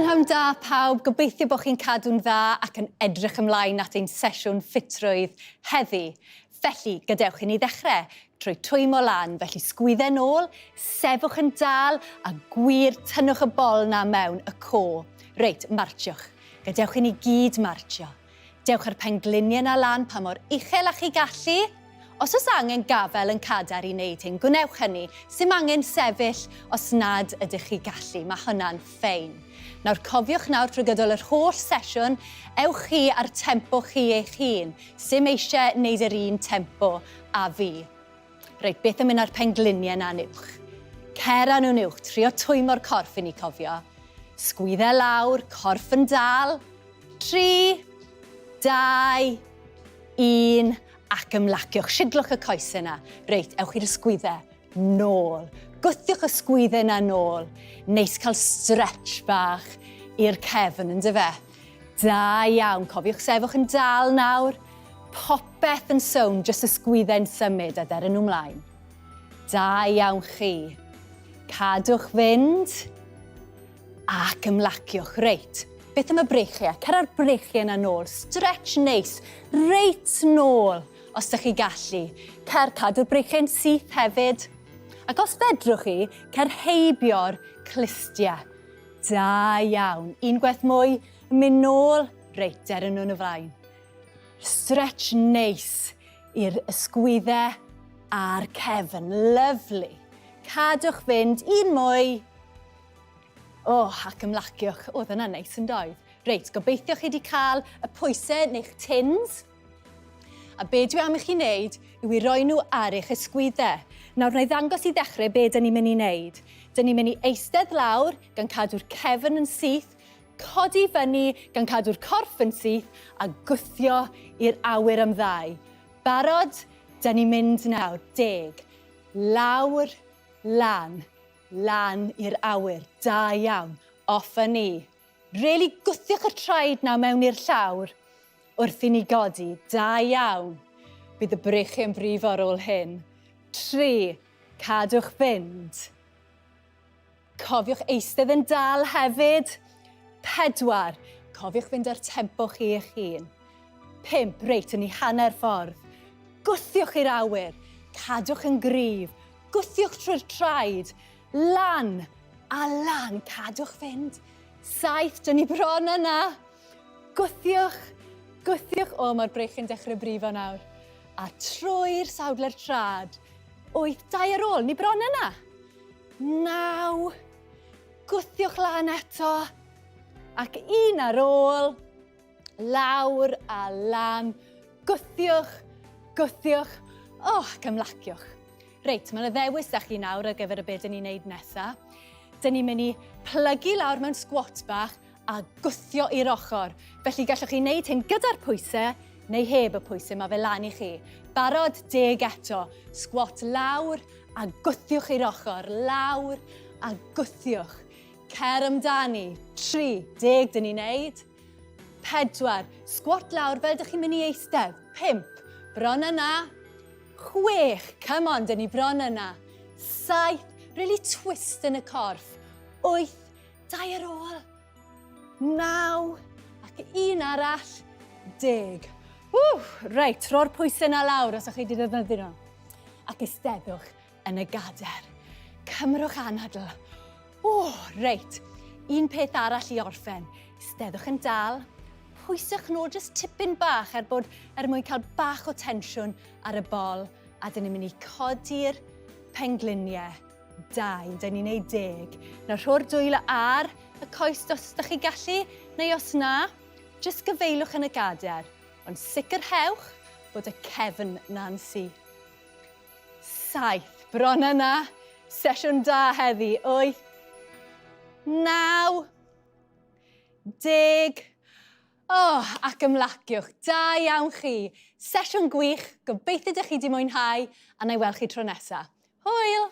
Prynawn da pawb, gobeithio bod chi'n cadw'n dda ac yn edrych ymlaen at ein sesiwn ffitrwydd heddi. Felly, gadewch i ni ddechrau trwy twymo lan, felly sgwyddau nôl, sefwch yn dal a gwir tynnwch y bol na mewn y co. Reit, martiwch. Gadewch i ni gyd martio. Dewch ar pengliniau na lan pa mor uchel a chi gallu. Os oes angen gafel yn cadar i wneud hyn, gwnewch hynny. Sim angen sefyll os nad ydych chi gallu. Mae hynna'n ffein. Nawr, cofiwch nawr trwy gydol yr holl sesiwn, ewch chi ar tempo chi eich hun. Sim eisiau wneud yr un tempo a fi. Reit, beth yn mynd ar pengliniau na'n uwch? Cera nhw'n uwch, trio twymo'r corff i ni cofio. Sgwyddau lawr, corff yn dal. 3, 2, 1... ac ymlaciwch, siglwch y coesau yna. Reit, ewch i'r sgwyddau, nôl. Gwthiwch y sgwyddau yna nôl. Neis cael stretch bach i'r cefn, yn dyfe? Da iawn, cofiwch sefwch yn dal nawr. Popeth yn sownd, jyst y sgwyddau'n symud a deren nhw mlaen. Da iawn chi. Cadwch fynd ac ymlaciwch. Reit, beth am y breichiau? Cer ar breichiau yna nôl. Stretch neis, reit nôl. Os ydych chi gallu, cer cadw'r breichiau'n syth hefyd. Ac os fedrwch chi, cer heibio'r clistiau. Da iawn. Un gwaith mwy, mynd nôl. Reit, deren nhw'n y flaen. Stretch neis i'r ysgwyddau a'r cefn. Lyflu. Cadwch fynd, un mwy. Ac ymlaciwch. Oedd yna neis yn doedd. Reit, gobeithio chi wedi cael y pwysau neu'ch tins. A be dwi am i chi wneud yw i roi nhw ar eich ysgwyddau. Nawr, na i ddangos i ddechrau be dyn ni'n mynd i wneud. Dyn ni'n mynd i eistedd lawr gan cadw'r cefn yn syth, codi fyny gan cadw'r corff yn syth a gwthio i'r awyr am ddau. Barod? Dyn ni'n mynd nawr. 10. Lawr, lan. Lan i'r awyr. Da iawn. Off a ni. Really gwthiwch y traed na mewn i'r llawr wrth i ni godi. Da iawn. Bydd y brechu yn brif ar ôl hyn. 3. Cadwch fynd. Cofiwch eistedd yn dal hefyd. 4. Cofiwch fynd ar tempo chi eich hun. 5. Reit, yn ni hanner ffordd. Gwthiwch i'r awyr. Cadwch yn gryf. Gwthiwch trwy'r traed. Lan a lan. Cadwch fynd. 7. Dyn ni bron yna. Gwthiwch. Gwthiwch. Mae'r brech yn dechrau brifo nawr. A trwy'r sawdle'r trad. 8. 2 ar ôl. Ni bron yna. 9. Gwthiwch lan eto. Ac 1 ar ôl. Lawr a lan. Gwthiwch. Gwthiwch. Ac ymlaciwch. Reit, mae'n ddewis â chi nawr ar gyfer y beth dyn ni'n neud nesaf. Dyn ni'n mynd i plygu lawr mewn squat bach a gwthio i'r ochr. Felly gallwch chi wneud hyn gyda'r pwysau neu heb y pwysau, mae fe lan i chi. Barod, 10 eto. Squat lawr a gwthiwch i'r ochr. Lawr a gwthiwch. Cer amdani. 3, 10 dyn ni'n neud. 4, squat lawr fel ydych chi'n mynd i eistedd. 5, bron yna. 6, come on, dyn ni bron yna. 7, really twist yn y corff. 8, 2 ar ôl. 9, ac 1 arall. 10. Reit, tro'r pwysau yna lawr os ydych chi wedi defnyddio nhw. Ac eisteddwch yn y gader. Cymrwch anadl. Reit, un peth arall i orffen. Eisteddwch yn dal. Pwyswch nôl jyst tipyn bach er mwyn cael bach o tensiwn ar y bol. A dyn ni'n mynd i codi'r pengliniau. 2, dyn ni'n neud 10. Nawr rho'r dwylo ar y coes os ydych chi gallu, neu os na, jyst gyfeilwch yn y gader. Ond sicrhewch bod y cefn na'n syth. 7, bron yna. Sesiwn da heddi. 8, 9, 10. Ac ymlaciwch. Da iawn chi. Sesiwn gwych. Gobeithio ydych chi wedi mwynhau a na i weld chi tro nesaf. Hwyl!